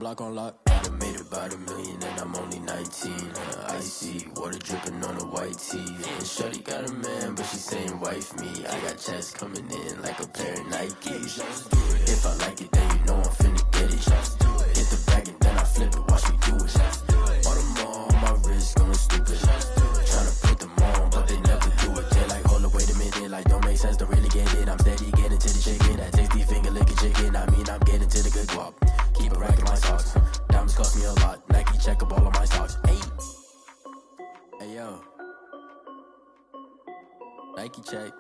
Block on lock, I done made about $1 million and I'm only 19. Icy, water dripping on a white tee. And shorty got a man, but she saying wife me. I got checks coming in like a pair of Nikes. If I like it, then you know I'm finna get it. Hit the bag and then I flip it, watch me do it. All them all on my wrist going stupid. Tryna put them on, but they never do it. They're like, hold up, wait a minute, like don't make sense, don't really get it. I'm steady getting to the chicken, that tasty finger licking chicken. I mean, I'm getting to the good guap. Keep a rack in my socks. Diamonds cost me a lot. Nike check up all of my stocks. Hey, hey yo, Nike check.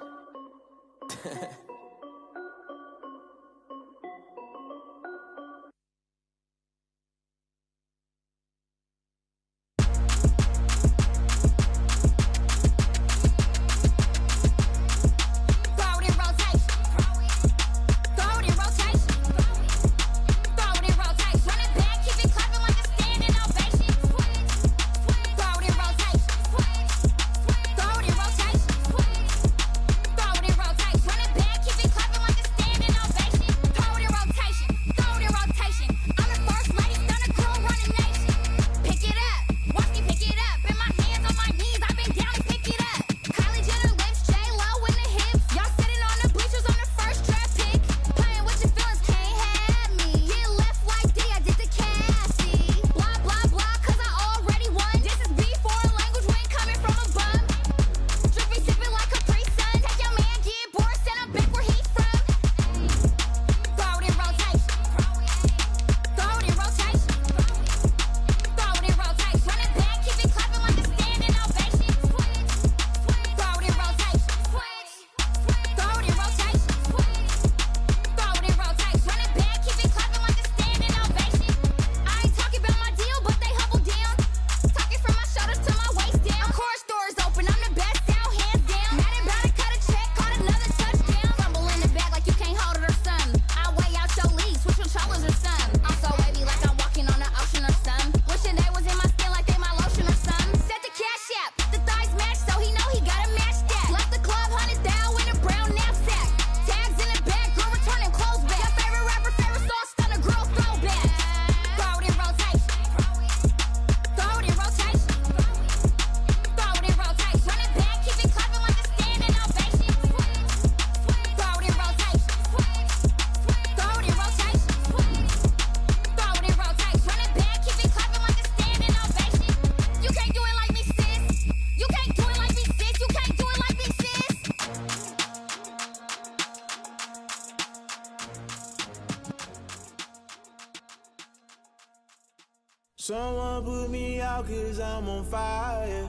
Someone put me out cause I'm on fire.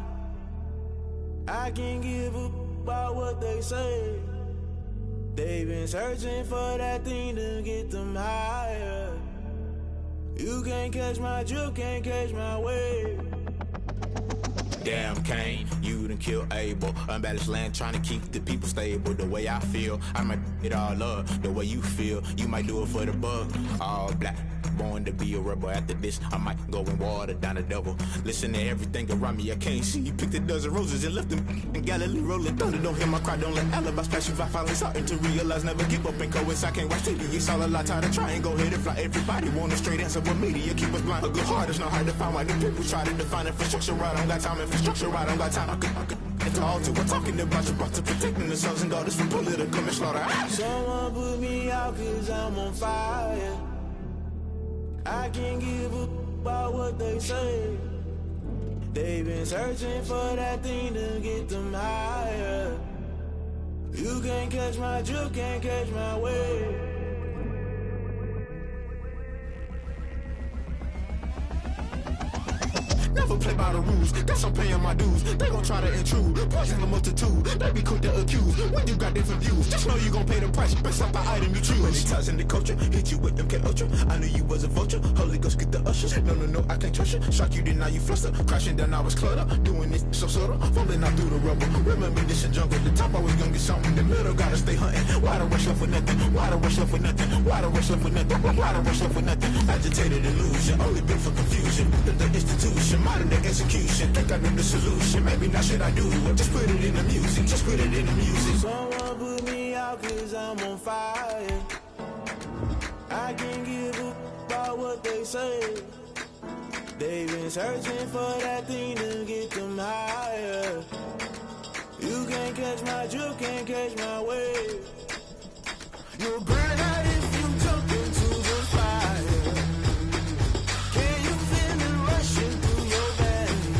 I can't give up about what they say. They've been searching for that thing to get them higher. You can't catch my drift, can't catch my wave. Damn Kane, you done killed Abel. Unbalanced land trying to keep the people stable. The way I feel, I might it all up. The way you feel, you might do it for the bug. All black, born to be a rebel. After this, I might go and water down the devil. Listen to everything around me, I can't see. You picked a dozen roses and left them in Galilee rolling thunder. Don't hear my cry, don't let alibi splash you. I finally starting to realize, never give up and coincide. I can't watch TV, it's all a lot. Tired of trying, go ahead and fly. Everybody want a straight answer, but media keep us blind. A good heart is not hard to find. Why the people try to define infrastructure right? I don't got time, infrastructure right? I don't got time. I could into all to we're talking about you, about to protecting the sons and daughters from political and slaughter. Someone put me out cause I'm on fire. I can't give up about what they say. They've been searching for that thing to get them higher. You can't catch my drift, can't catch my wave. Never play by the rules, guess I'm paying my dues. They gon' try to intrude, poison the multitude. They be quick to accuse, when you got different views. Just know you gon' pay the price, based off the item you choose. Many times in the culture, hit you with them K-Ultra. I knew you was a vulture, Holy Ghost get the ushers. No, I can't trust you. Shock you, then now you fluster. Crashing down, I was cluttered. Doing this so subtle, falling out through the rubble. Remember this a jungle, the top always gonna get something. In the middle, gotta stay hunting. Why the rush left for nothing? Why the rush left for nothing? Why the rush left for nothing? Why the rush left for nothing? Agitated illusion, only been for confusion. The institution, modern day execution. Think I know the solution, maybe not should I do it. Just put it in the music, just put it in the music. Someone put me out cause I'm on fire. I can't give up about what what they say. They've been searching for that thing to get them higher. You can't catch my drip, can't catch my wave. You'll burn out if you jump into the fire. Can you feel it rushing through your veins?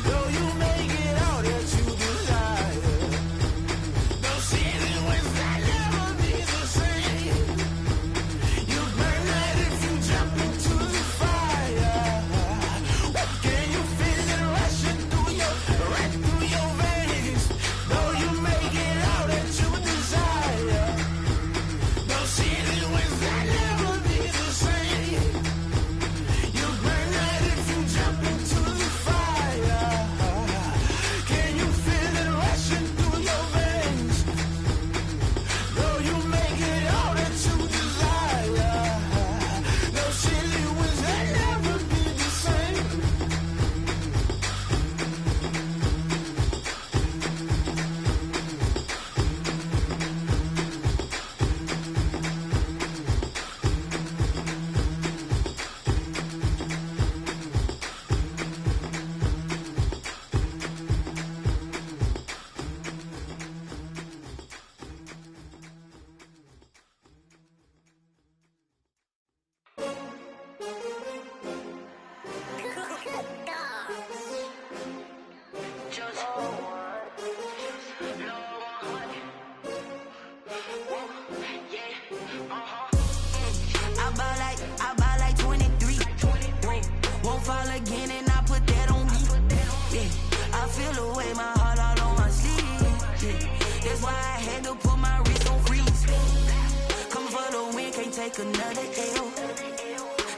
Though you make it all that you desire. No ceiling was that never be the same. You burn out if you jump into the fire. Can you feel it rushing through your veins? Though you make it all that you desire. No ceiling was that never be the same. You burn out if you jump into the fire. Can you feel it rushing through your veins? Though you make it all that you desire. No ceiling was that never be the same. I buy like 23. Won't fall again and I put that on me. Yeah, I feel the way, my heart all on my sleeve. Yeah, that's why I had to put my wrist on freeze. Come for the win, can't take another L.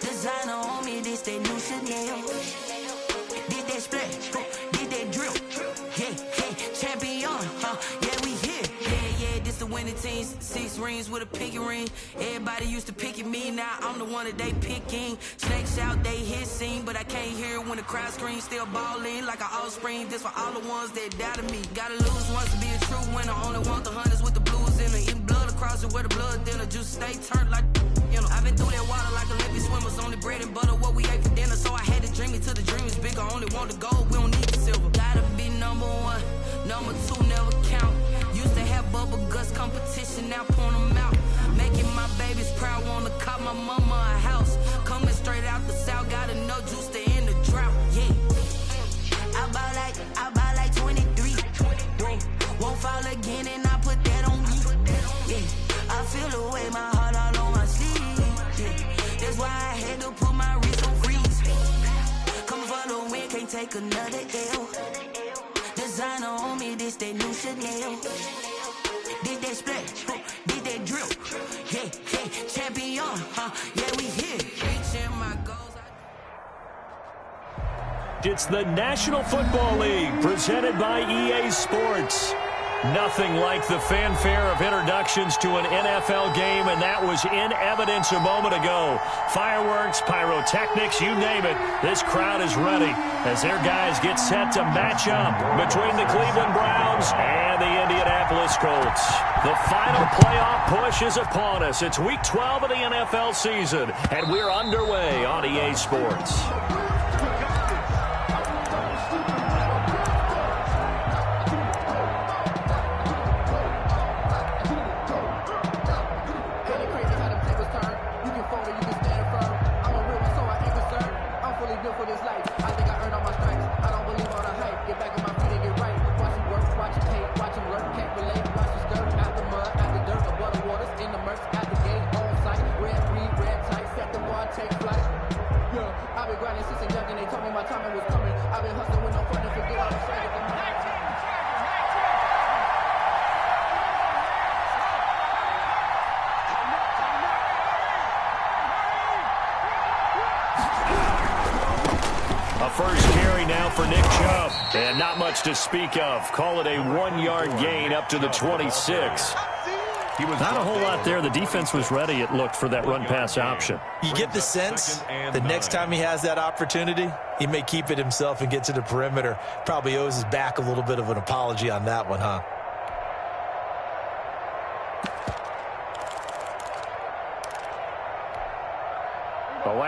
Designer on me, this that new Chanel. Did that splash, did that drill. Yeah, champion, yeah, we here. Yeah, this the winning teams. 6 rings with a pinky ring. Everybody used to picking me, now I'm the one that they picking. Snakes out, they hissing, but I can't hear when the crowd screams. Still balling like an offspring. This for all the ones that doubted me. Gotta lose once to be a true winner. Only want the hunters with the blues in it. Eating blood across it where the blood dinner. Juice stay turned like, you know. I've been through that water like Olympic swimmers. Only bread and butter, what we ate for dinner. So I had to dream it till the dream is bigger. Only want the gold, we don't need the silver. Gotta be number 1, number 2 never count. Used to have bubble guts competition, now point them out. Making my babies proud, wanna cop my mama a house. Coming straight out the south, gotta know juice to end the drought. Yeah, I buy like 23. Won't fall again and I put that on me. Yeah, I feel the way, my heart all on my sleeve. Yeah, that's why I had to put my wrist on freeze. Coming for the win, can't take another L. Designer on me, this that new Chanel. Did that splash, did that drill. Yeah, champion, yeah, we here. Reaching my goals. It's the National Football League presented by EA Sports. Nothing like the fanfare of introductions to an NFL game, and that was in evidence a moment ago. Fireworks, pyrotechnics, you name it. This crowd is ready as their guys get set to match up between the Cleveland Browns and the Indianapolis Colts. The final playoff push is upon us. It's Week 12 of the NFL season, and we're underway on EA Sports. First carry now for Nick Chubb. And not much to speak of. Call it a 1-yard gain up to the 26. Not a whole lot there. The defense was ready, it looked, for that run-pass option. You get the sense that next time he has that opportunity, he may keep it himself and get to the perimeter. Probably owes his back a little bit of an apology on that one, huh?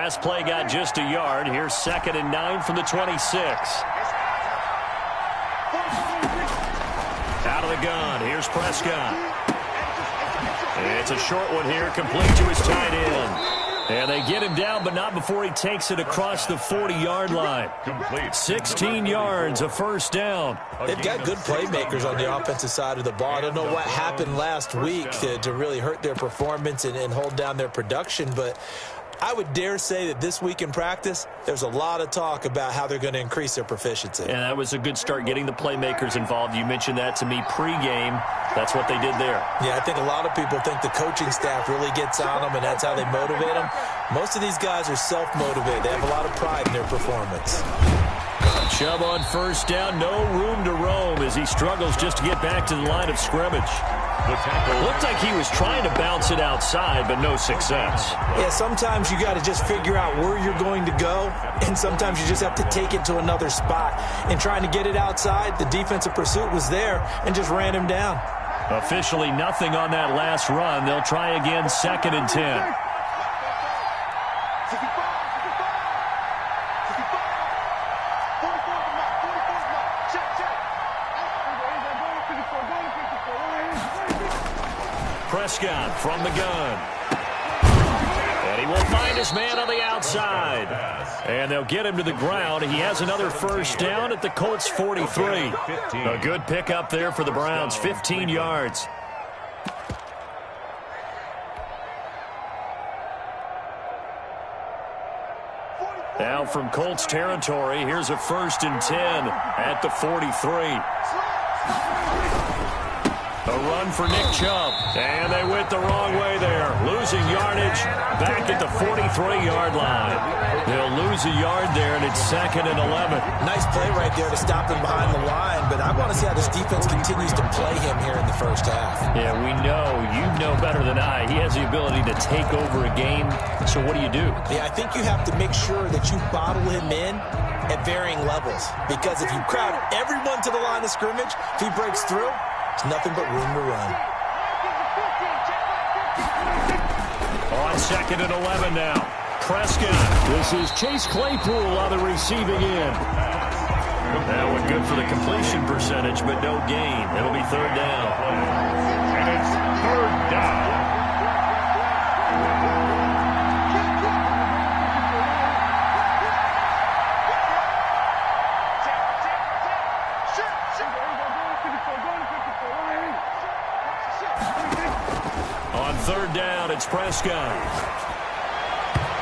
last play got just a yard. Here's 2nd and 9 from the 26. Out of the gun. Here's Prescott. It's a short one here, complete to his tight end. And they get him down, but not before he takes it across the 40-yard line. 16 yards, a first down. They've got good playmakers on the offensive side of the ball. I don't know what happened last week to really hurt their performance and hold down their production, but I would dare say that this week in practice, there's a lot of talk about how they're going to increase their proficiency. And that was a good start, getting the playmakers involved. You mentioned that to me pregame. That's what they did there. Yeah, I think a lot of people think the coaching staff really gets on them, and that's how they motivate them. Most of these guys are self-motivated. They have a lot of pride in their performance. Chubb on first down, no room to roam as he struggles just to get back to the line of scrimmage. Looked like he was trying to bounce it outside, but no success. Yeah, sometimes you got to just figure out where you're going to go, and sometimes you just have to take it to another spot. And trying to get it outside, the defensive pursuit was there and just ran him down. Officially nothing on that last run. They'll try again, 2nd and 10. Prescott from the gun. And he will find his man on the outside. And they'll get him to the ground. He has another first down at the Colts 43. A good pickup there for the Browns, 15 yards. Now from Colts territory, here's a 1st and 10 at the 43. A run for Nick Chubb. And they went the wrong way there. Losing yardage back at the 43-yard line. They'll lose a yard there, and it's 2nd and 11. Nice play right there to stop him behind the line, but I want to see how this defense continues to play him here in the first half. Yeah, we know. You know better than I. He has the ability to take over a game. So what do you do? Yeah, I think you have to make sure that you bottle him in at varying levels, because if you crowd everyone to the line of scrimmage, if he breaks through, there's nothing but room to run. On 2nd and 11 now. Prescott. This is Chase Claypool on the receiving end. That one good for the completion percentage, but no gain. It'll be 3rd down. And it's 3rd down. On 3rd down, it's Prescott.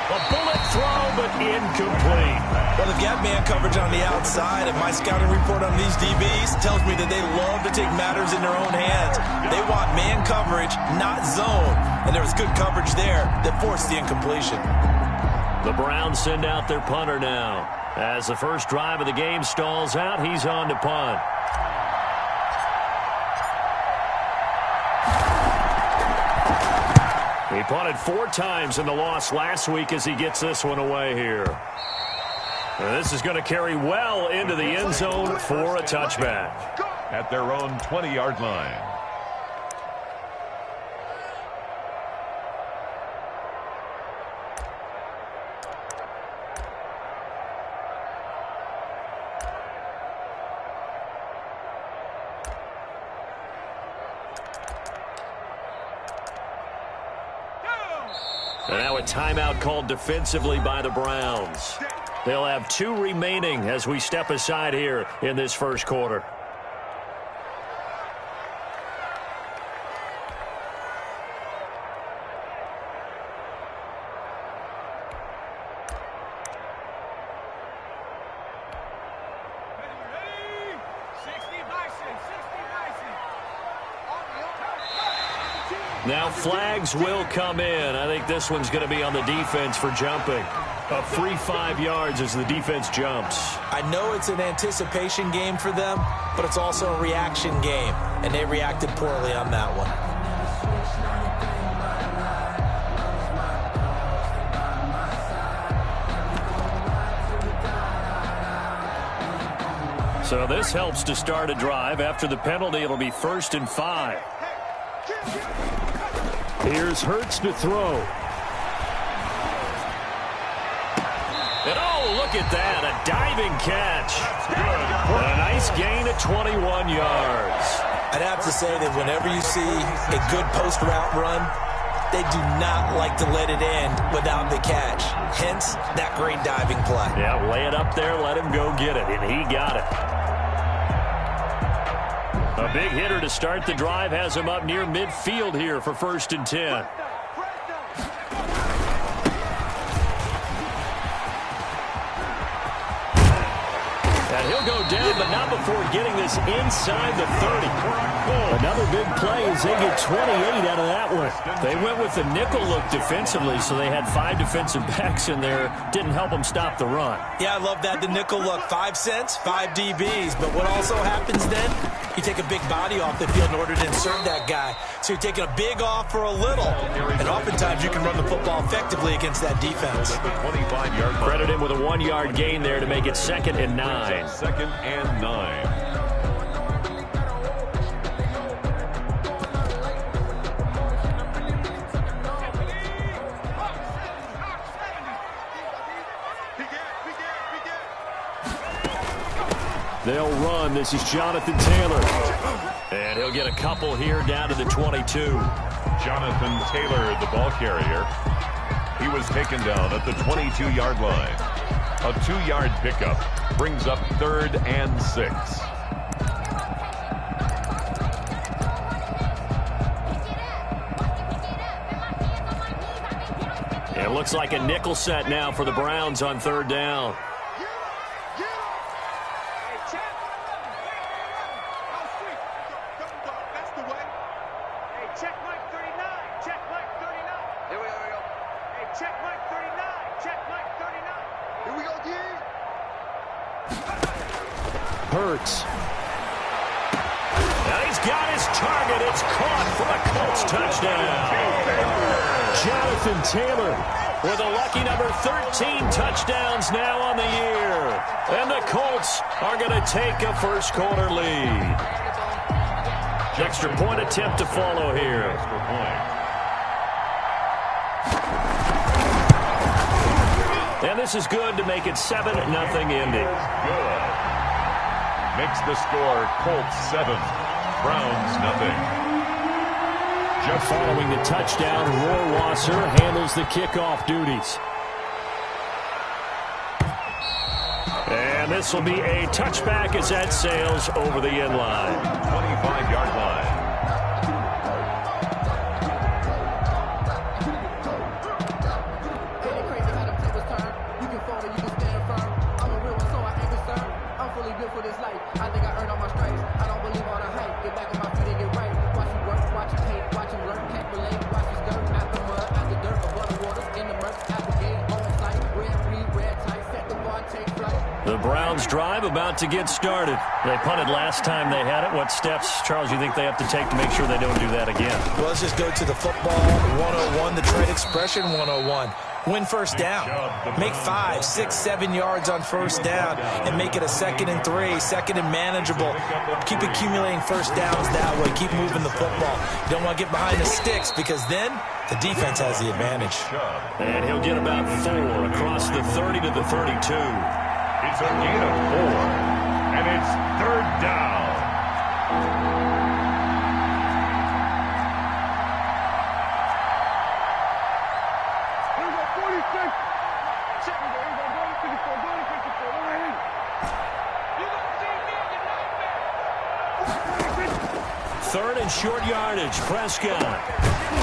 A bullet throw, but incomplete. Well, they've got man coverage on the outside, and my scouting report on these DBs tells me that they love to take matters in their own hands. They want man coverage, not zone. And there was good coverage there that forced the incompletion. The Browns send out their punter now. As the first drive of the game stalls out, he's on to punt. He punted 4 times in the loss last week as he gets this one away here. And this is going to carry well into the end zone for a touchback. At their own 20-yard line. And now a timeout called defensively by the Browns. They'll have 2 remaining as we step aside here in this first quarter. Now flags will come in. I think this one's going to be on the defense for jumping. A free 5 yards as the defense jumps. I know it's an anticipation game for them, but it's also a reaction game, and they reacted poorly on that one. So this helps to start a drive. After the penalty, it'll be 1st and 5. Here's Hurts to throw. And oh, look at that, a diving catch. And a nice gain of 21 yards. I'd have to say that whenever you see a good post route run, they do not like to let it end without the catch. Hence, that great diving play. Yeah, lay it up there, let him go get it, and he got it. A big hitter to start the drive has him up near midfield here for 1st and 10. And he'll go down, but not before getting this inside the 30. Another big play as they get 28 out of that one. They went with the nickel look defensively, so they had 5 defensive backs in there. Didn't help them stop the run. Yeah, I love that, the nickel look. 5 cents, 5 DBs. But what also happens then, you take a big body off the field in order to insert that guy. So you're taking a big off for a little. And oftentimes you can run the football effectively against that defense. Credit him with a 1-yard gain there to make it 2nd and 9. 2nd and 9. They'll run. This is Jonathan Taylor. And he'll get a couple here down to the 22. Jonathan Taylor, the ball carrier. He was taken down at the 22-yard line. A 2-yard pickup brings up 3rd and 6. It looks like a nickel set now for the Browns on 3rd down. Hurts. Now he's got his target. It's caught for a Colts touchdown. Jonathan Taylor with a lucky number 13 touchdowns now on the year. And the Colts are going to take a first-quarter lead. Extra point attempt to follow here. And this is good to make it 7-0 Indy. Good. Makes the score Colts 7, Browns 0. Just following the touchdown, Rohrwasser handles the kickoff duties. And this will be a touchback as that sails over the end line. 25-yard line. The Browns drive about to get started. They punted last time they had it. What steps, Charles, you think they have to take to make sure they don't do that again? Well, let's just go to the football 101, the trade expression 101. Win first down. Make 5, 6, 7 yards on first down and make it a 2nd and 3, 2nd and manageable. Keep accumulating first downs that way. Keep moving the football. You don't want to get behind the sticks because then the defense has the advantage. And he'll get about 4 across the 30 to the 32. It's a gain of 4, and it's 3rd down. Third and short yardage, Prescott.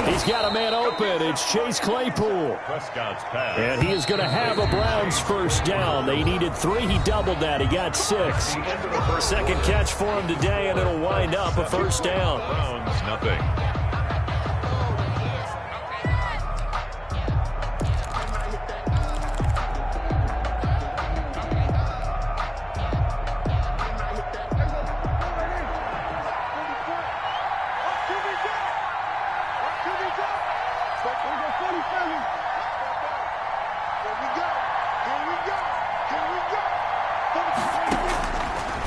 He's got a man open. It's Chase Claypool. Prescott's pass. And he is going to have a Browns first down. They needed 3. He doubled that. He got 6. Second catch for him today, and it'll wind up a first down. Browns 0.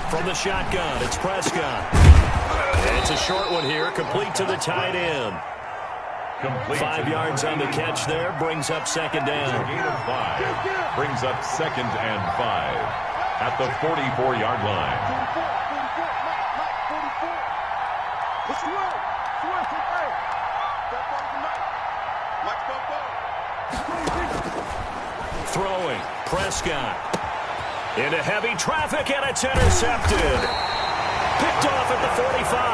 From the shotgun, it's Prescott. And it's a short one here, complete to the tight end. Complete. 5 yards on the catch there. Brings up second down. A gain of 5. Brings up 2nd and 5 at the 44-yard line. Throwing. Prescott. Into heavy traffic, and it's intercepted. Picked off at the 45.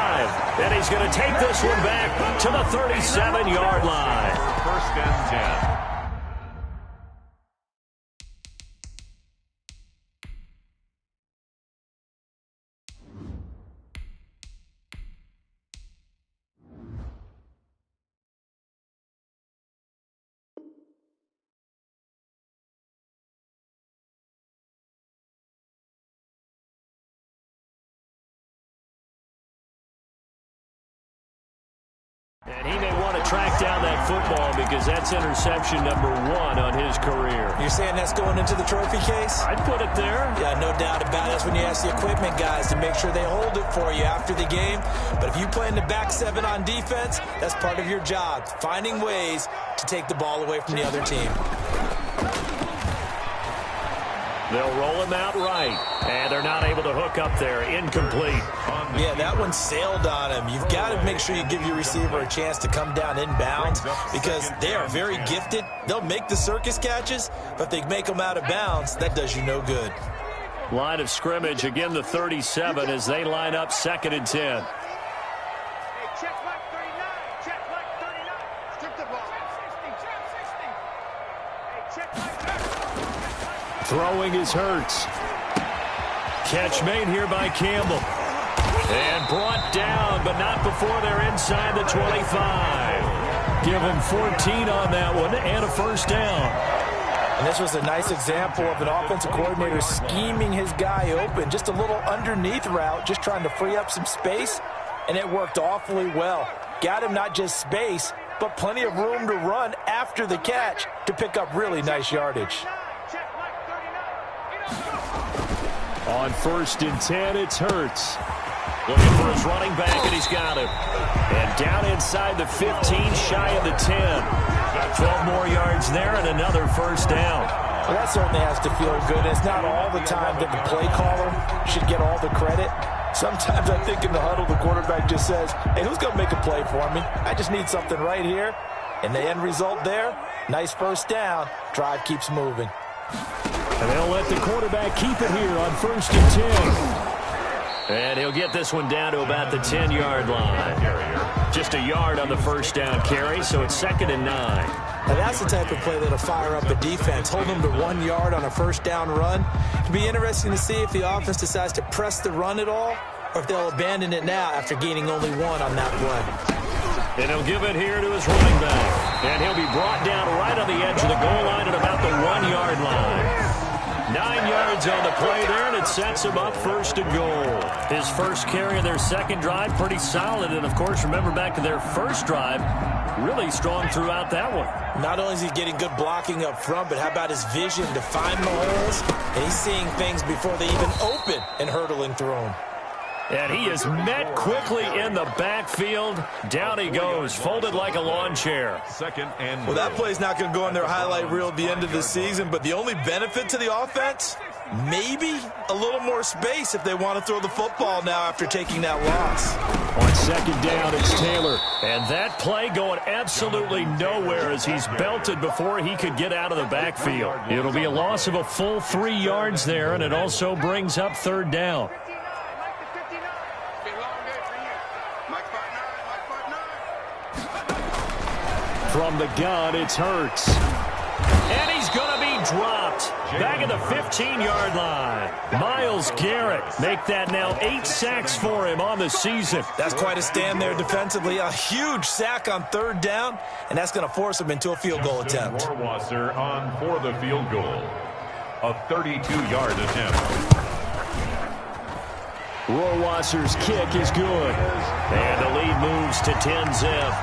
And he's going to take this one back to the 37-yard line. 1st and 10. And he may want to track down that football because that's interception number 1 on his career. You're saying that's going into the trophy case? I'd put it there. Yeah, no doubt about it. That's when you ask the equipment guys to make sure they hold it for you after the game. But if you play in the back 7 on defense, that's part of your job, finding ways to take the ball away from the other team. They'll roll him out right, and they're not able to hook up there. Incomplete. Yeah, that one sailed on him. You've got to make sure you give your receiver a chance to come down inbounds because they are very gifted. They'll make the circus catches, but if they make them out of bounds, that does you no good. Line of scrimmage, again the 37 as they line up 2nd and 10. Throwing is Hurts. Catch made here by Campbell. And brought down, but not before they're inside the 25. Give him 14 on that one and a 1st down. And this was a nice example of an offensive coordinator scheming his guy open. Just a little underneath route, just trying to free up some space, and it worked awfully well. Got him not just space, but plenty of room to run after the catch to pick up really nice yardage. On 1st and 10, it's Hurts. Looking for his running back, and he's got him. And down inside the 15, shy of the 10. 12 more yards there and another 1st down. Well, that certainly has to feel good. It's not all the time that the play caller should get all the credit. Sometimes I think in the huddle, the quarterback just says, hey, who's going to make a play for me? I just need something right here. And the end result there, nice 1st down. Drive keeps moving. And they'll let the quarterback keep it here on 1st and 10. And he'll get this one down to about the 10-yard line. Just a yard on the 1st down carry, so it's 2nd and 9. Now that's the type of play that'll fire up a defense. Hold them to 1 yard on a 1st down run. It'll be interesting to see if the offense decides to press the run at all or if they'll abandon it now after gaining only 1 on that play. And he'll give it here to his running back. And he'll be brought down right on the edge of the goal line at about the 1-yard line. 9 yards on the play there, and it sets him up 1st and goal. His first carry of their 2nd drive, pretty solid. And, of course, remember back to their 1st drive, really strong throughout that one. Not only is he getting good blocking up front, but how about his vision to find the holes? And he's seeing things before they even open and hurtling through them. And he is met quickly in the backfield. Down he goes, folded like a lawn chair. 2nd and well, that play's not going to go in their highlight reel at the end of the season, but the only benefit to the offense, maybe a little more space if they want to throw the football now after taking that loss. On 2nd down, it's Taylor. And that play going absolutely nowhere as he's belted before he could get out of the backfield. It'll be a loss of a full 3 yards there, and it also brings up 3rd down. From the gun, it's Hurts. And he's going to be dropped back at the 15-yard line. Myles Garrett make that now 8 sacks for him on the season. That's quite a stand there defensively. A huge sack on 3rd down, and that's going to force him into a field goal attempt. Rohrwasser on for the field goal. A 32-yard attempt. Rohrwasser's kick is good. And the lead moves to 10-zip.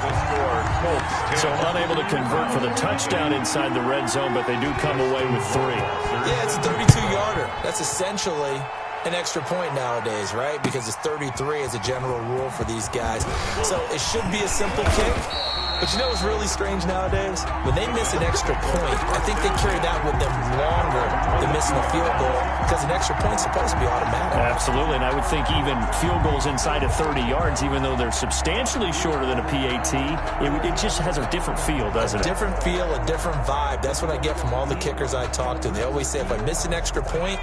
So unable to convert for the touchdown inside the red zone, but they do come away with 3. Yeah, it's a 32-yarder. That's essentially an extra point nowadays, right? Because it's 33 as a general rule for these guys. So it should be a simple kick. But you know what's really strange nowadays? When they miss an extra point, I think they carry that with them longer than missing a field goal because an extra point's supposed to be automatic. Absolutely, and I would think even field goals inside of 30 yards, even though they're substantially shorter than a PAT, it just has a different feel, doesn't it? A different feel, a different vibe. That's what I get from all the kickers I talk to. They always say if I miss an extra point,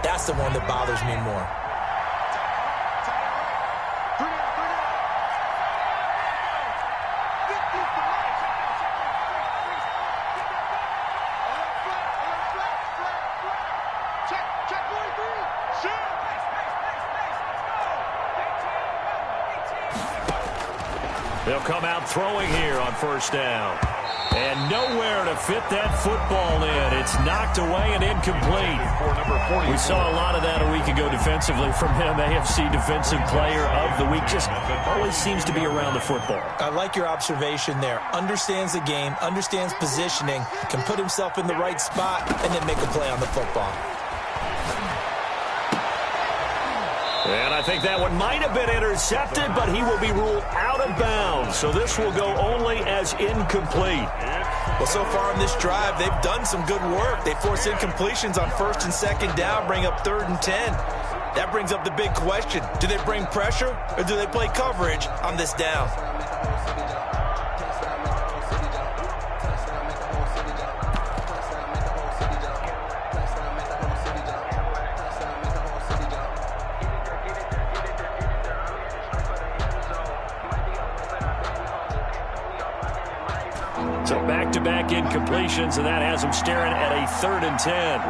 that's the one that bothers me more. They'll come out throwing here on first down. And nowhere to fit that football in. It's knocked away and incomplete. We saw a lot of that a week ago defensively from him. AFC Defensive Player of the Week. Just always seems to be around the football. I like your observation there. Understands the game, understands positioning, can put himself in the right spot, and then make a play on the football. And I think that one might have been intercepted, but he will be ruled out of bounds. So this will go only as incomplete. Well, so far on this drive, they've done some good work. They force incompletions on first and second down, bring up 3rd and 10. That brings up the big question. Do they bring pressure or do they play coverage on this down? So back-to-back incompletions, and that has him staring at a 3rd and 10.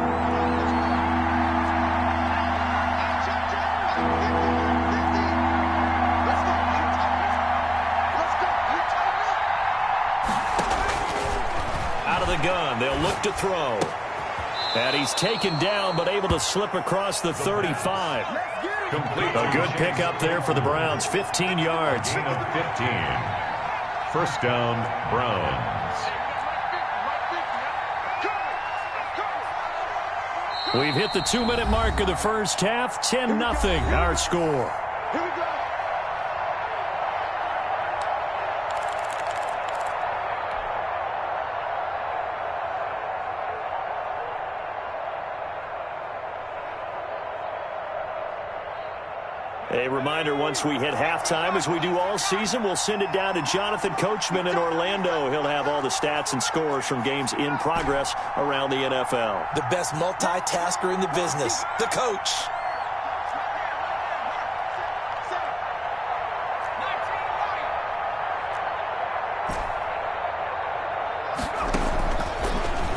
Out of the gun, they'll look to throw. And he's taken down, but able to slip across the 35. A good pickup there for the Browns, 15 yards. 15. First down, Browns. We've hit the 2-minute mark of the first half. 10-0 our score. A reminder, once we hit halftime, as we do all season, we'll send it down to Jonathan Coachman in Orlando. He'll have all the stats and scores from games in progress around the NFL. The best multitasker in the business, the coach.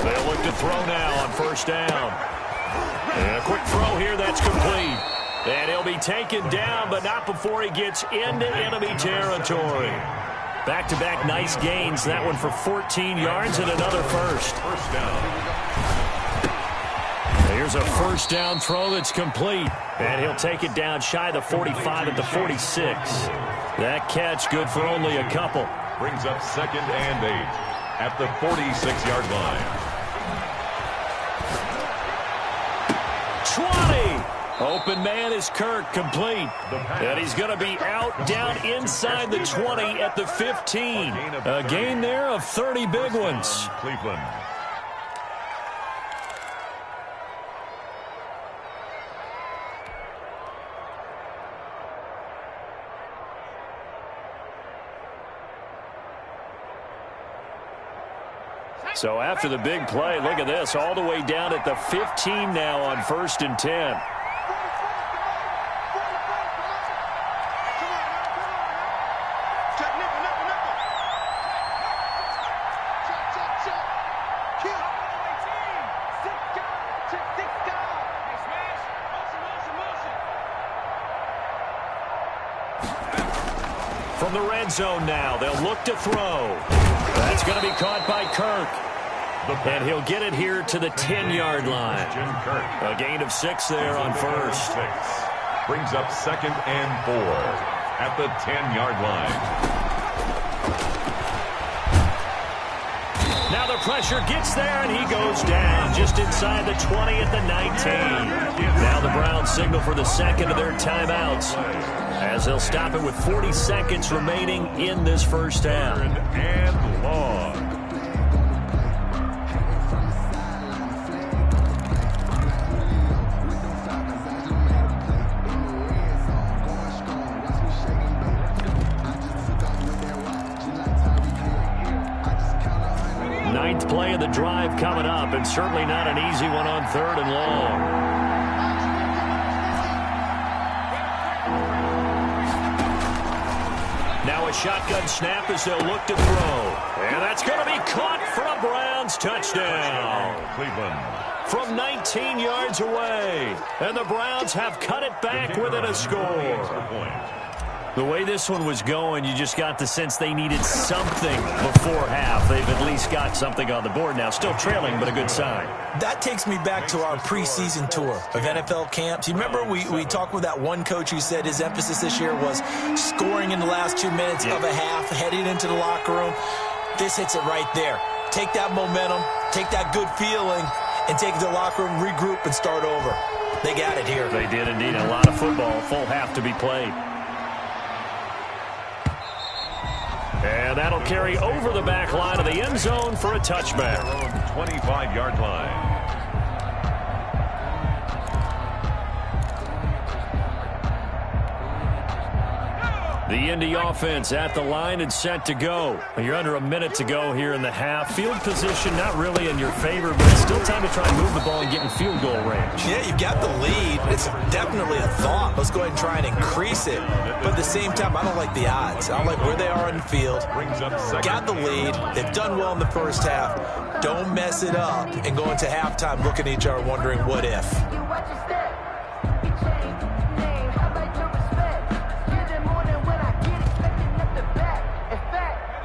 They'll look to throw now on first down. And a quick throw here, that's complete. And he'll be taken down, but not before he gets into enemy territory. Back-to-back nice gains. That one for 14 yards and another first. First down. Here's a first down throw that's complete. And he'll take it down shy of the 45 at the 46. That catch good for only a couple. Brings up 2nd and 8 at the 46-yard line. 20. Open man is Kirk, complete. And he's going to be out down inside the 20 at the 15. A gain there of 30 big ones. Cleveland. So after the big play, look at this, all the way down at the 15 now on 1st and 10. From the red zone now, they'll look to throw. That's going to be caught by Kirk. And he'll get it here to the 10-yard line. A gain of 6 there on first. Brings up 2nd and 4 at the 10-yard line. Now the pressure, gets there, and he goes down just inside the 20 at the 19. Now the Browns signal for the second of their timeouts as they'll stop it with 40 seconds remaining in this first half. And long. Ninth play of the drive coming up, and certainly not an easy one on 3rd and long. Now a shotgun snap as they'll look to throw. And that's going to be caught for a Browns touchdown. Cleveland. From 19 yards away. And the Browns have cut it back within a score. The way this one was going, you just got the sense they needed something before half. They've at least got something on the board now. Still trailing, but a good sign. That takes me back to our preseason tour of NFL camps. You remember we talked with that one coach who said his emphasis this year was scoring in the last 2 minutes of a half, heading into the locker room. This hits it right there. Take that momentum, take that good feeling, and take it to the locker room, regroup, and start over. They got it here. They did indeed. A lot of football, full half to be played. And that'll carry over the back line of the end zone for a touchback. 25-yard line. The Indy offense at the line and set to go. You're under a minute to go here in the half. Field position not really in your favor, but it's still time to try and move the ball and get in field goal range. Yeah, you've got the lead. It's definitely a thought. Let's go ahead and try and increase it. But at the same time, I don't like the odds. I don't like where they are in the field. Got the lead. They've done well in the first half. Don't mess it up and go into halftime looking at each other wondering what if.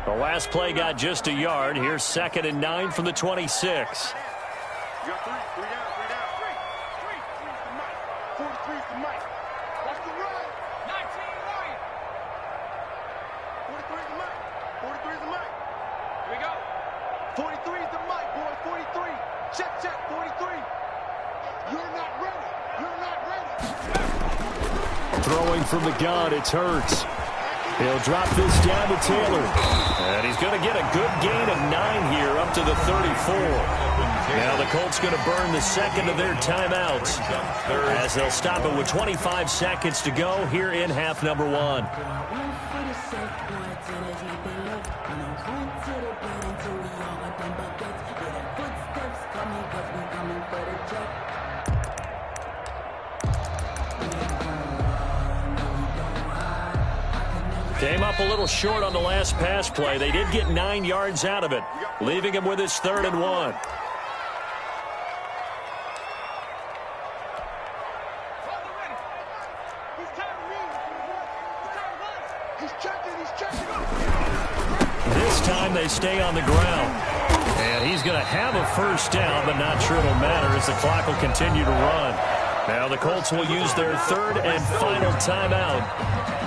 The last play got just a yard. Here's 2nd and 9 from the 26. Throwing from the gun, it's Hurts. He'll drop this down to Taylor. And he's going to get a good gain of 9 here up to the 34. Now the Colts going to burn the second of their timeouts as they'll stop it with 25 seconds to go here in half number 1. Came up a little short on the last pass play. They did get 9 yards out of it, leaving him with his 3rd and 1. This time they stay on the ground. And he's going to have a first down, but not sure it'll matter as the clock will continue to run. Now the Colts will use their 3rd and final timeout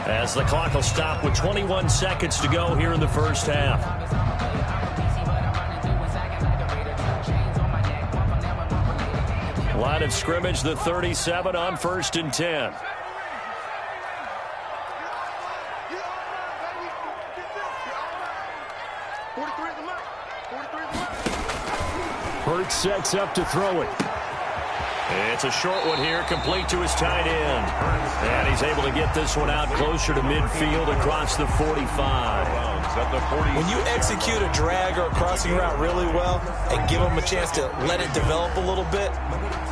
as the clock will stop with 21 seconds to go here in the first half. Line of scrimmage, the 37 on 1st and 10. Hurts sets up to throw it. It's a short one here, complete to his tight end. And he's able to get this one out closer to midfield across the 45. When you execute a drag or a crossing route really well and give them a chance to let it develop a little bit,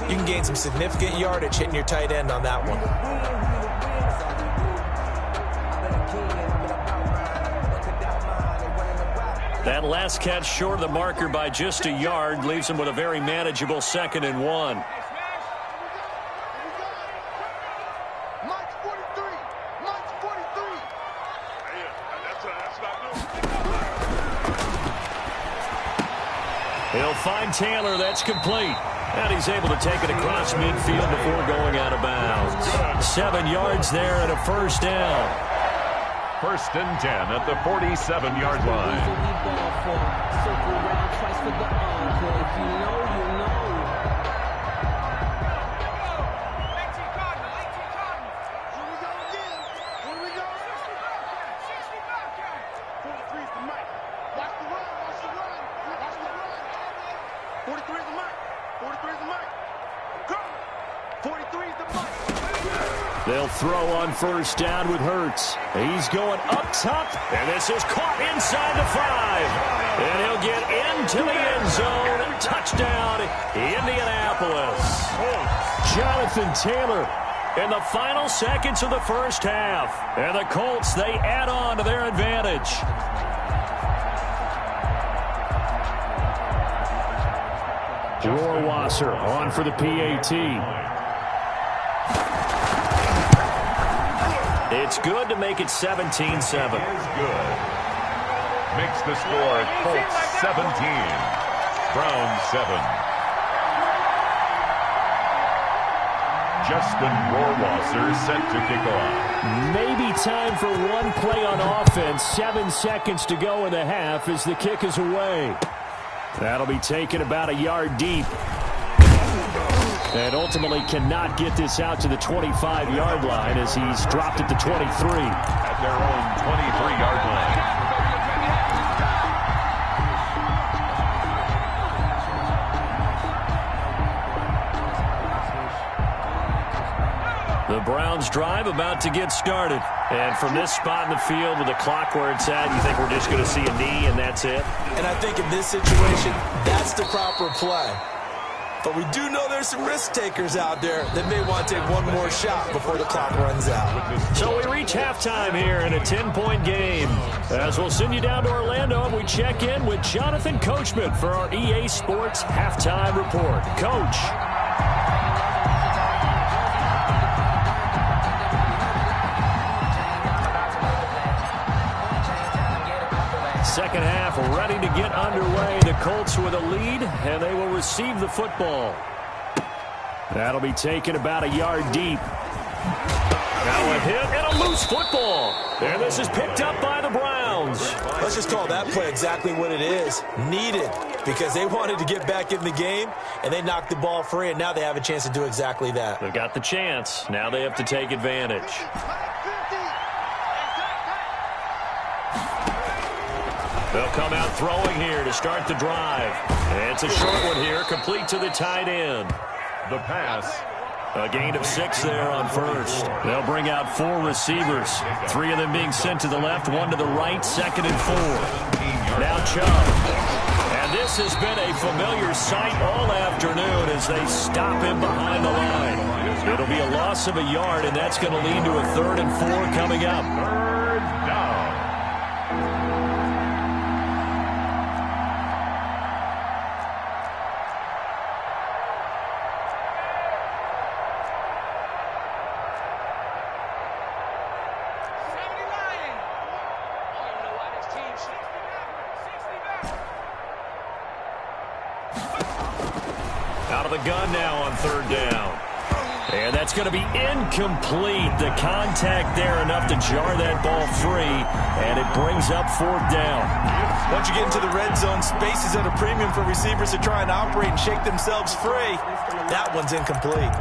you can gain some significant yardage hitting your tight end on that one. That last catch short of the marker by just a yard leaves him with a very manageable 2nd and 1. He'll find Taylor. That's complete. And he's able to take it across midfield before going out of bounds. 7 yards there and a first down. First and 10 at the 47-yard line. Circle round twice for the encore. If you know, you know. They'll throw on first down with Hurts. He's going up top, and this is caught inside the 5. And he'll get into the end zone. Touchdown, Indianapolis. Jonathan Taylor in the final seconds of the first half. And the Colts, they add on to their advantage. Rohrwasser on for the PAT. It's good to make it 17-7. Is good. Makes the score Colts 17, Browns 7. Justin Rohrwasser set to kick off. Maybe time for one play on offense. 7 seconds to go in the half as the kick is away. That'll be taken about a yard deep. And ultimately cannot get this out to the 25-yard line as he's dropped at the 23. At their own 23-yard line. The Browns drive about to get started. And from this spot in the field with the clock where it's at, you think we're just going to see a knee and that's it? And I think in this situation, that's the proper play. But we do know there's some risk takers out there that may want to take one more shot before the clock runs out. So we reach halftime here in a 10-point game. As we'll send you down to Orlando, and we check in with Jonathan Coachman for our EA Sports Halftime Report. Coach. Second half ready to get underway. The Colts with a lead, and they will receive the football. That'll be taken about a yard deep. Now a hit and a loose football. And this is picked up by the Browns. Let's just call that play exactly what it is. Needed, because they wanted to get back in the game, and they knocked the ball free, and now they have a chance to do exactly that. They've got the chance. Now they have to take advantage. They'll come out throwing here to start the drive. And it's a short one here, complete to the tight end. The pass. A gain of 6 there on first. They'll bring out 4 receivers. 3 of them being sent to the left, 1 to the right, second and 4. Now Chubb. And this has been a familiar sight all afternoon as they stop him behind the line. It'll be a loss of a yard, and that's going to lead to a 3rd and 4 coming up. 3rd down. Out of the gun now on 3rd down. And that's going to be incomplete. The contact there enough to jar that ball free, and it brings up 4th down. Once you get into the red zone, space is at a premium for receivers to try and operate and shake themselves free. That one's incomplete.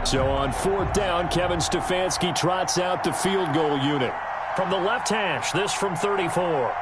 So on 4th down, Kevin Stefanski trots out the field goal unit. From the left hash, this from 34.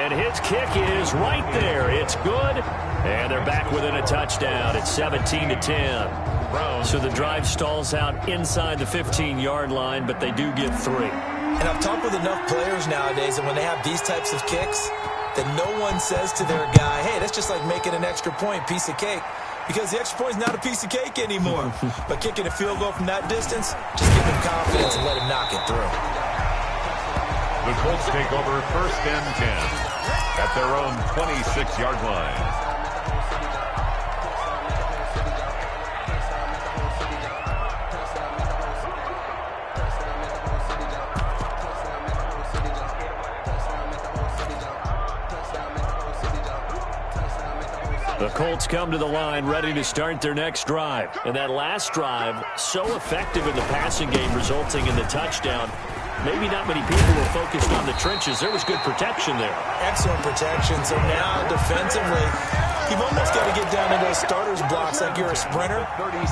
And his kick is right there. It's good. And they're back within a touchdown. It's 17-10. So the drive stalls out inside the 15-yard line, but they do get 3. And I've talked with enough players nowadays, and when they have these types of kicks, that no one says to their guy, hey, that's just like making an extra point, piece of cake. Because the extra point is not a piece of cake anymore. But kicking a field goal from that distance, just give him confidence and let him knock it through. The Colts take over 1st and 10 at their own 26-yard line. The Colts come to the line ready to start their next drive. And that last drive, so effective in the passing game, resulting in the touchdown. Maybe not many people were focused on the trenches. There was good protection there. Excellent protection. So now defensively, you've almost got to get down into those starters blocks like you're a sprinter.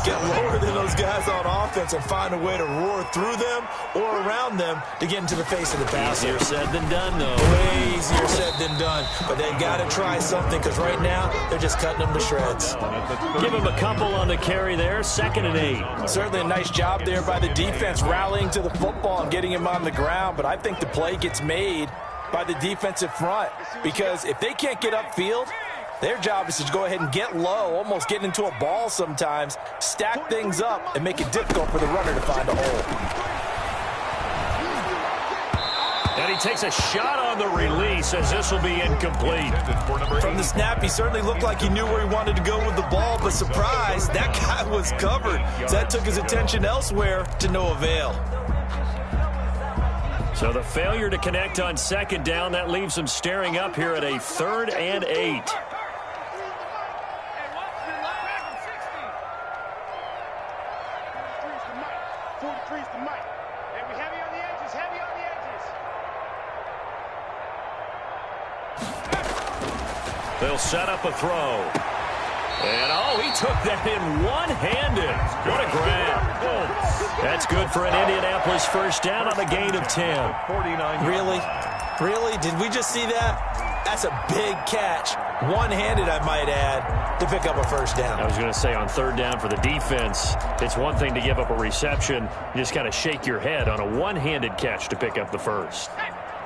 Get lower than those guys on offense and find a way to roar through them or around them to get into the face of the passer. Easier said than done, though. Way easier said than done. But they've got to try something because right now they're just cutting them to shreds. Give him a couple on the carry there. 2nd and 8. Certainly a nice job there by the defense rallying to the football and getting him on the ground. But I think the play gets made by the defensive front because if they can't get upfield, their job is to go ahead and get low, almost get into a ball sometimes, stack things up, and make it difficult for the runner to find a hole. And he takes a shot on the release as this will be incomplete. From the snap, he certainly looked like he knew where he wanted to go with the ball, but surprise, that guy was covered. So that took his attention elsewhere to no avail. So the failure to connect on 2nd down, that leaves him staring up here at a 3rd and 8. They'll set up a throw. And, he took that in one-handed. What a grab. That's good for an Indianapolis first down on a gain of 10. 49. Really? Did we just see that? That's a big catch. One-handed, I might add, to pick up a first down. I was going to say on 3rd down for the defense, it's one thing to give up a reception. You just kind of shake your head on a one-handed catch to pick up the first.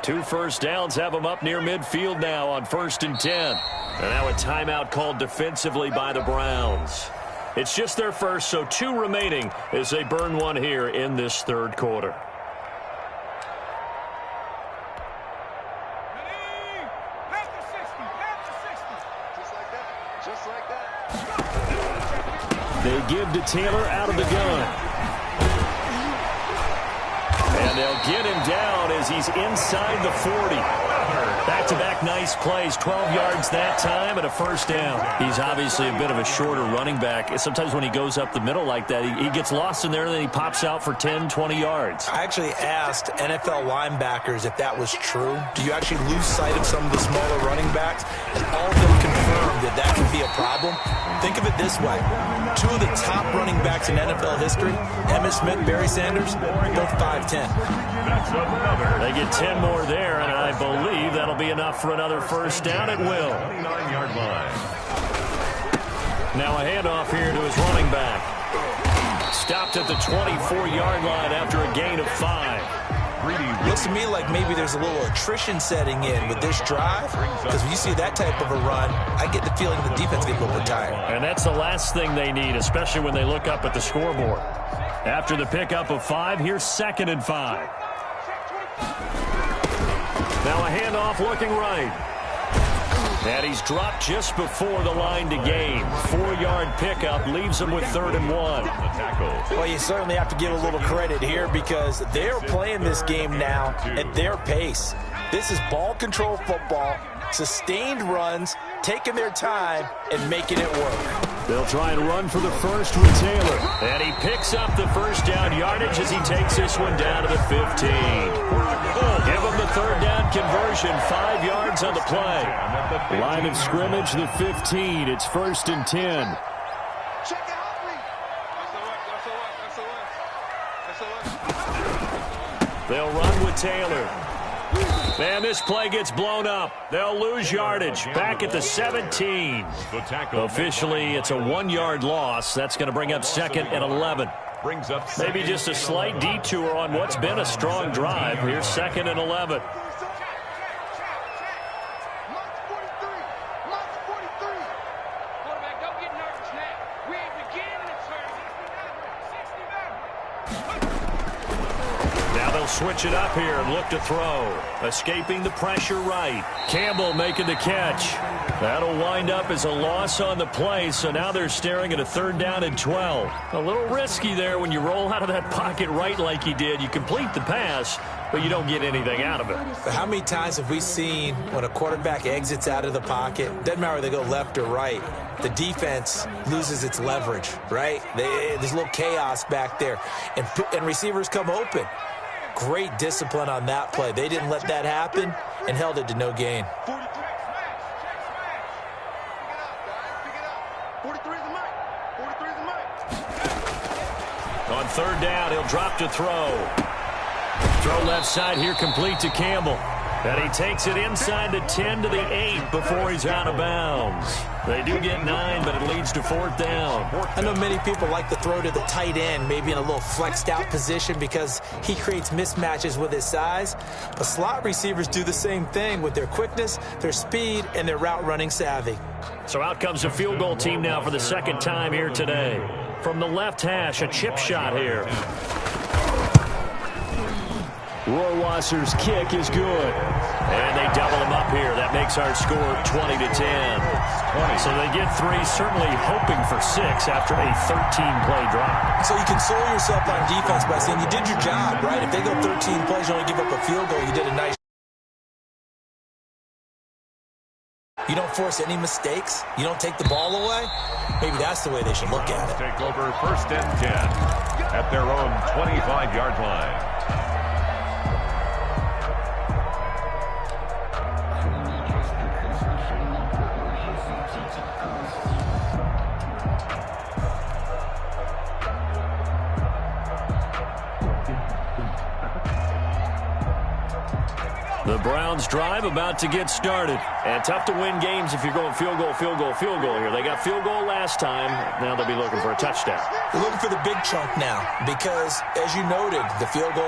2 first downs have them up near midfield now on 1st and 10. And now a timeout called defensively by the Browns. It's just their first, so 2 remaining as they burn one here in this 3rd quarter. They give to Taylor out of the gun. And they'll get him down as he's inside the 40. Back-to-back nice plays, 12 yards that time and a first down. He's obviously a bit of a shorter running back. Sometimes when he goes up the middle like that, he gets lost in there and then he pops out for 10, 20 yards. I actually asked NFL linebackers if that was true. Do you actually lose sight of some of the smaller running backs? And all of them confirmed that that can be a problem. Think of it this way. 2 of the top running backs in NFL history, Emmitt Smith, Barry Sanders, both 5'10". They get 10 more there, and I believe that'll be enough for another first down at will. 29-yard line. Now a handoff here to his running back. Stopped at the 24-yard line after a gain of 5. Looks to me like maybe there's a little attrition setting in with this drive, because when you see that type of a run, I get the feeling the defense gets a little bit tired. And that's the last thing they need, especially when they look up at the scoreboard. After the pickup of 5, here's 2nd and 5. Now a handoff looking right. And he's dropped just before the line to gain. 4-yard pickup leaves him with 3rd and 1. Well, you certainly have to give a little credit here because they're playing this game now at their pace. This is ball control football, sustained runs, taking their time, and making it work. They'll try and run for the first with Taylor. And he picks up the first down yardage as he takes this one down to the 15. Give him the 3rd down conversion, 5 yards on the play. Line of scrimmage, the 15. It's 1st and 10. They'll run with Taylor. Man, this play gets blown up. They'll lose yardage. Back at the 17. Officially, it's a 1-yard loss. That's going to bring up 2nd and 11. Maybe just a slight detour on what's been a strong drive. Here's 2nd and 11. Switch it up here and look to throw. Escaping the pressure right. Campbell making the catch. That'll wind up as a loss on the play, so now they're staring at a 3rd down and 12. A little risky there when you roll out of that pocket right like he did. You complete the pass, but you don't get anything out of it. But how many times have we seen when a quarterback exits out of the pocket, doesn't matter whether they go left or right, the defense loses its leverage, right? There's a little chaos back there, and receivers come open. Great discipline on that play. They didn't let that happen and held it to no gain. On 3rd down, he'll drop to throw. Throw left side here, complete to Campbell. And he takes it inside the 10 to the 8 before he's out of bounds. They do get 9, but it leads to 4th down. I know many people like to throw to the tight end, maybe in a little flexed out position because he creates mismatches with his size. But slot receivers do the same thing with their quickness, their speed, and their route running savvy. So out comes a field goal team now for the 2nd time here today. From the left hash, a chip shot here. Rohrwasser's kick is good. And they double him up here. That makes our score 20-10. So they get 3, certainly hoping for 6 after a 13-play drive. So you console yourself on defense by saying you did your job, right? If they go 13 plays, you only give up a field goal, you did a nice job. You don't force any mistakes. You don't take the ball away. Maybe that's the way they should look at it. Take over 1st and 10 at their own 25-yard line. The Browns drive about to get started. And tough to win games if you're going field goal, field goal, field goal here. They got field goal last time. Now they'll be looking for a touchdown. They're looking for the big chunk now because, as you noted, the field goal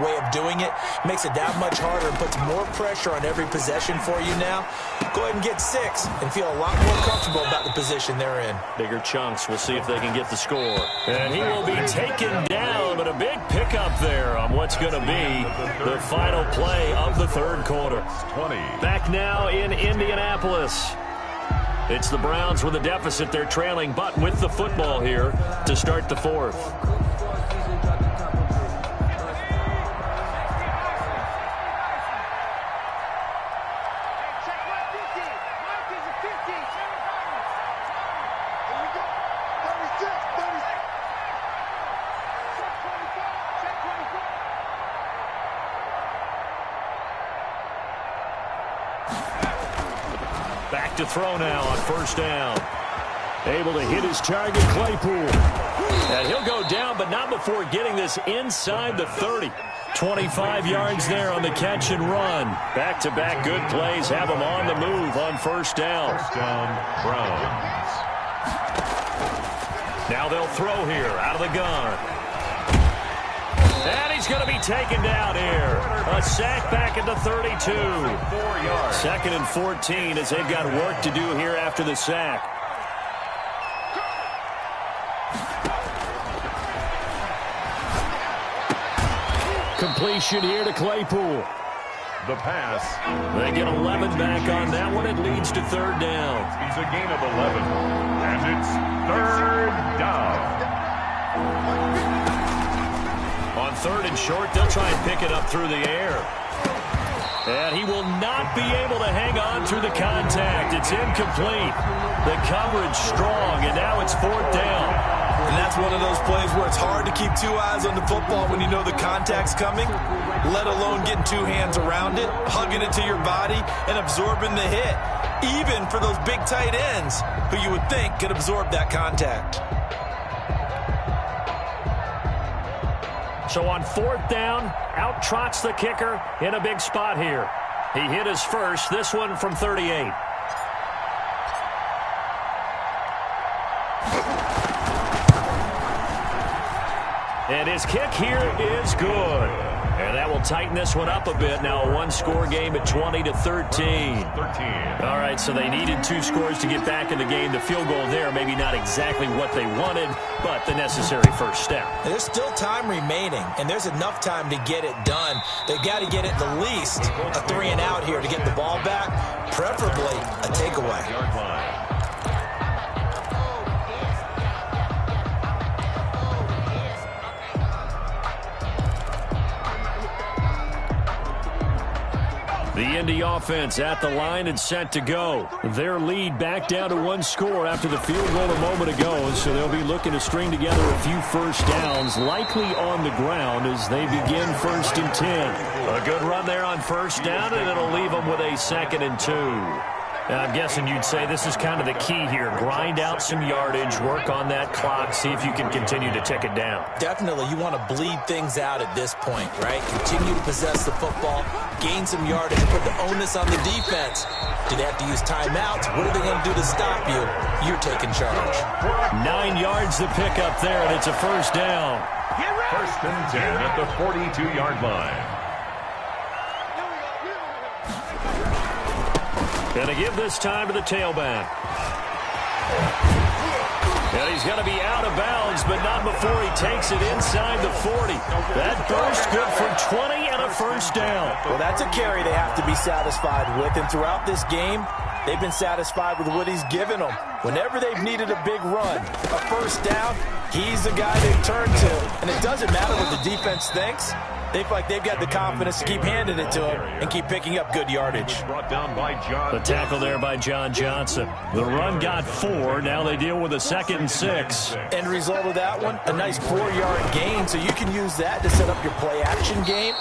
way of doing it makes it that much harder and puts more pressure on every possession for you now. Go ahead and get 6 and feel a lot more comfortable about the position they're in. Bigger chunks. We'll see if they can get the score. And he will be taken down, but a big pickup there on what's going to be the final play of the 3rd quarter. 20. Back now in Indianapolis. It's the Browns with a deficit. They're trailing, but with the football here to start the 4th. Back to throw now on 1st down. Able to hit his target, Claypool. And he'll go down, but not before getting this inside the 30. 25 yards there on the catch and run. Back-to-back good plays have him on the move on 1st down. 1st down, Browns. Now they'll throw here out of the gun. And he's going to be taken down here. A sack back at the 32. 4 yards. 2nd and 14 as they've got work to do here after the sack. Completion here to Claypool. The pass. They get 11 back on that one. It leads to 3rd down. He's a gain of 11. And it's 3rd down. On 3rd and short, they'll try and pick it up through the air. And he will not be able to hang on through the contact. It's incomplete. The coverage strong, and now it's 4th down. And that's one of those plays where it's hard to keep 2 eyes on the football when you know the contact's coming, let alone getting 2 hands around it, hugging it to your body, and absorbing the hit, even for those big tight ends who you would think could absorb that contact. So on 4th down, out trots the kicker in a big spot here. He hit his first, this one from 38. And his kick here is good. And that will tighten this one up a bit. Now a one-score game at 20-13. All right, so they needed 2 scores to get back in the game. The field goal there, maybe not exactly what they wanted, but the necessary first step. There's still time remaining, and there's enough time to get it done. They've got to get at the least a 3-and-out here to get the ball back, preferably a takeaway. The Indy offense at the line and set to go. Their lead back down to 1 score after the field goal a moment ago, so they'll be looking to string together a few first downs, likely on the ground as they begin 1st and 10. A good run there on first down, and it'll leave them with a 2nd and 2. I'm guessing you'd say this is kind of the key here. Grind out some yardage, work on that clock, see if you can continue to tick it down. Definitely. You want to bleed things out at this point, right? Continue to possess the football, gain some yardage, and put the onus on the defense. Do they have to use timeouts? What are they going to do to stop you? You're taking charge. 9 yards to pick up there, and it's a first down. 1st and 10 at the 42-yard line. Going to give this time to the tailback. And he's going to be out of bounds, but not before he takes it inside the 40. That burst good for 20 and a first down. Well, that's a carry they have to be satisfied with, and throughout this game, they've been satisfied with what he's given them. Whenever they've needed a big run, a first down, he's the guy they turn to. And it doesn't matter what the defense thinks. They feel like they've got the confidence to keep handing it to him and keep picking up good yardage. Brought down by John. The tackle there by John Johnson. The run got 4. Now they deal with a 2nd and 6. End result of that one, a nice 4-yard gain. So you can use that to set up your play-action game,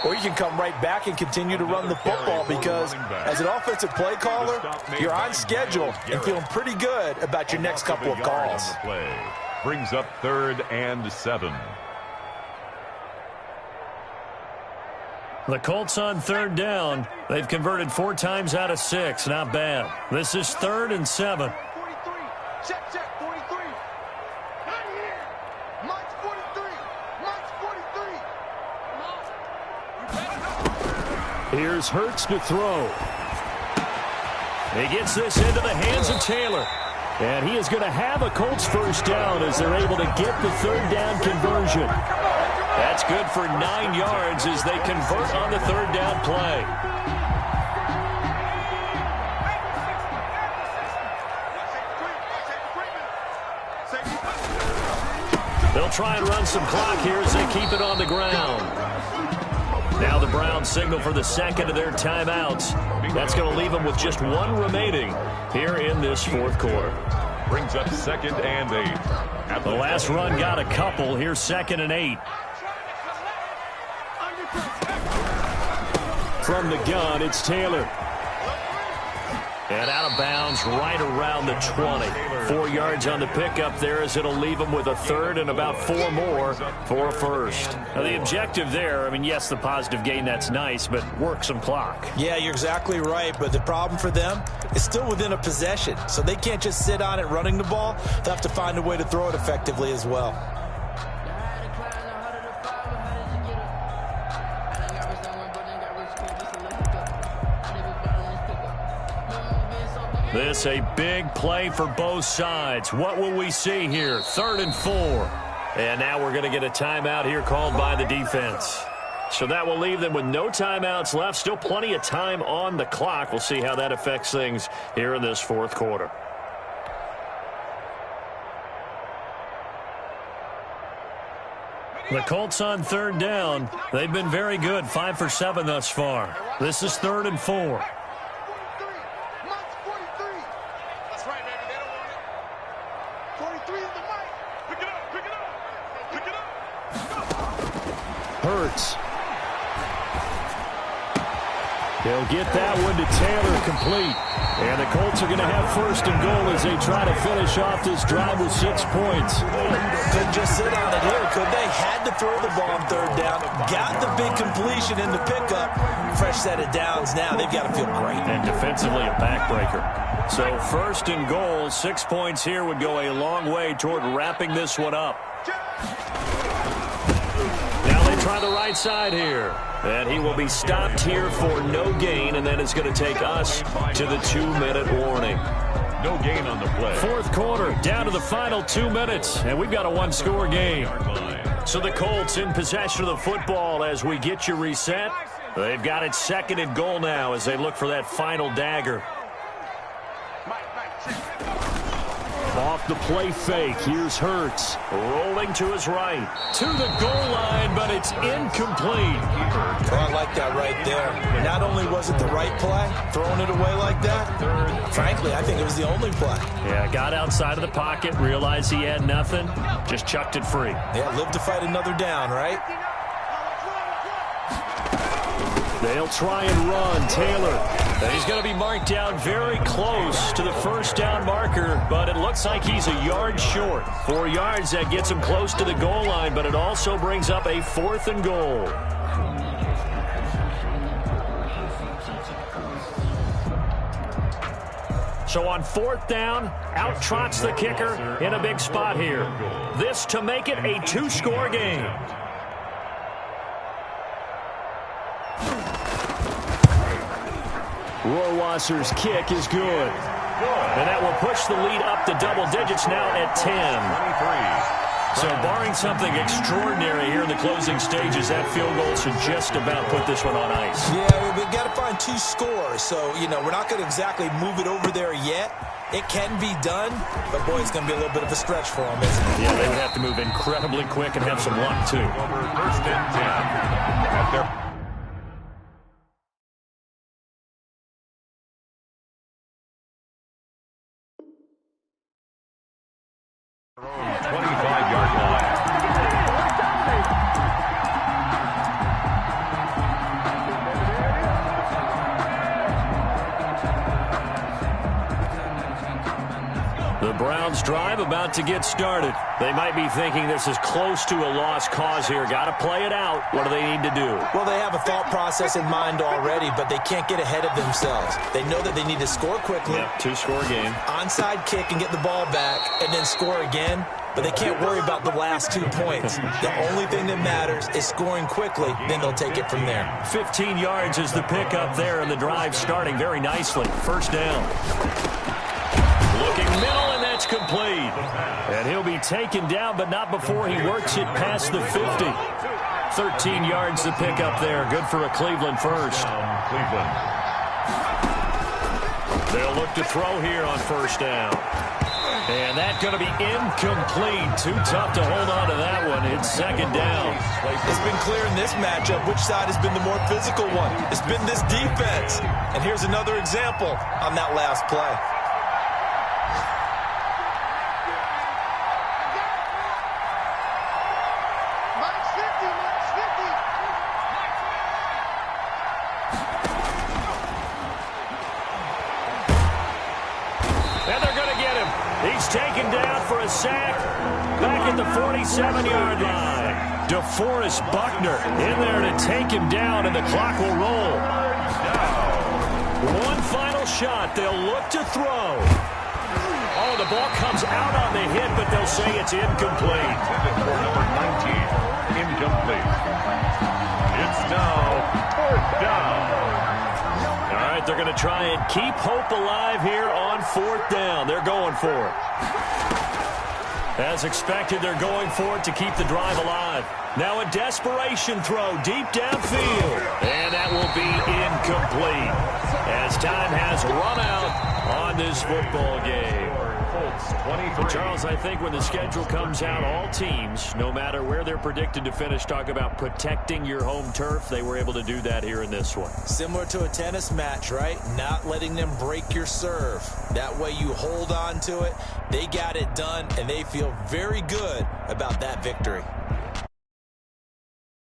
or you can come right back and continue to run the football because as an offensive play caller, you're on schedule and feeling pretty good about your next couple of calls. Brings up 3rd and 7. The Colts on 3rd down. They've converted 4 times out of 6. Not bad. This is 3rd and 7. 43. Check, 43. Not here. Mike's 43. Mike's 43. Here's Hurts to throw. He gets this into the hands of Taylor. And he is going to have a Colts first down as they're able to get the 3rd down conversion. That's good for 9 yards as they convert on the 3rd down play. They'll try and run some clock here as they keep it on the ground. Now the Browns signal for the 2nd of their timeouts. That's going to leave them with just 1 remaining here in this 4th quarter. Brings up 2nd and 8. The last run got a couple. Here's 2nd and 8. From the gun, it's Taylor. And out of bounds right around the 20. 4 yards on the pickup there as it'll leave them with a 3rd and about 4 more for a first. Now the objective there, I mean, yes, the positive gain, that's nice, but work some clock. Yeah, you're exactly right, but the problem for them is still within a possession, so they can't just sit on it running the ball. They'll have to find a way to throw it effectively as well. This a big play for both sides. What will we see here? 3rd and 4. And now we're going to get a timeout here called by the defense. So that will leave them with no timeouts left. Still plenty of time on the clock. We'll see how that affects things here in this 4th quarter. The Colts on 3rd down. They've been very good. 5 for 7 thus far. This is 3rd and 4. Hurts. They'll get that one to Taylor complete. And the Colts are going to have 1st and goal as they try to finish off this drive with 6 points. Couldn't just sit on it here, could they? Had to throw the ball on 3rd down. Got the big completion in the pickup. Fresh set of downs now. They've got to feel great. And defensively a backbreaker. So 1st and goal, 6 points here would go a long way toward wrapping this one up. Now they try try the right side here. And he will be stopped here for no gain, and then it's going to take us to the 2-minute warning. No gain on the play. Fourth quarter, down to the final 2 minutes, and we've got a one-score game. So the Colts in possession of the football as we get you reset. They've got it 2nd and goal now as they look for that final dagger. Off the play fake, here's Hurts, rolling to his right, to the goal line, but it's incomplete. Well, I like that right there. Not only was it the right play, throwing it away like that, frankly, I think it was the only play. Yeah, got outside of the pocket, realized he had nothing, just chucked it free. Yeah, live to fight another down, right? They'll try and run. Taylor. And he's going to be marked down very close to the first down marker, but it looks like he's a yard short. 4 yards, that gets him close to the goal line, but it also brings up a 4th and goal. So on 4th down, out trots the kicker in a big spot here. This to make it a 2-score game. Rohrwasser's kick is good. And that will push the lead up to double digits now at 10. So barring something extraordinary here in the closing stages, that field goal should just about put this one on ice. Yeah, we've got to find 2 scores. So, we're not going to exactly move it over there yet. It can be done, but, boy, it's going to be a little bit of a stretch for them, isn't it? Yeah, they would have to move incredibly quick and have some luck, too. Over 1st and 10 at their 25-yard line. The Browns drive about to get started. They might be thinking this is close to a lost cause here. Got to play it out. What do they need to do? Well, they have a thought process in mind already, but they can't get ahead of themselves. They know that they need to score quickly. Yep, 2-score game. Onside kick and get the ball back and then score again. But they can't worry about the last 2 points. The only thing that matters is scoring quickly. Then they'll take it from there. 15 yards is the pickup there, and the drive starting very nicely. First down. Looking middle, and that's complete. And he'll be taken down, but not before he works it past the 50. 13 yards to pick up there. Good for a Cleveland first. Cleveland. They'll look to throw here on first down. And that's going to be incomplete. Too tough to hold on to that one. It's 2nd down. It's been clear in this matchup which side has been the more physical one. It's been this defense. And here's another example on that last play. He's taken down for a sack back at the 47-yard line. DeForest Buckner in there to take him down, and the clock will roll. One final shot. They'll look to throw. Oh, the ball comes out on the hit, but they'll say it's incomplete. For number 19, incomplete. It's now 4th down. All right, they're going to try and keep hope alive here on 4th down. They're going for it. As expected, they're going for it to keep the drive alive. Now a desperation throw deep downfield. And that will be incomplete as time has run out on this football game. Well, Charles, I think when the schedule comes out, all teams, no matter where they're predicted to finish, talk about protecting your home turf. They were able to do that here in this one. Similar to a tennis match, right? Not letting them break your serve. That way you hold on to it. They got it done, and they feel very good about that victory.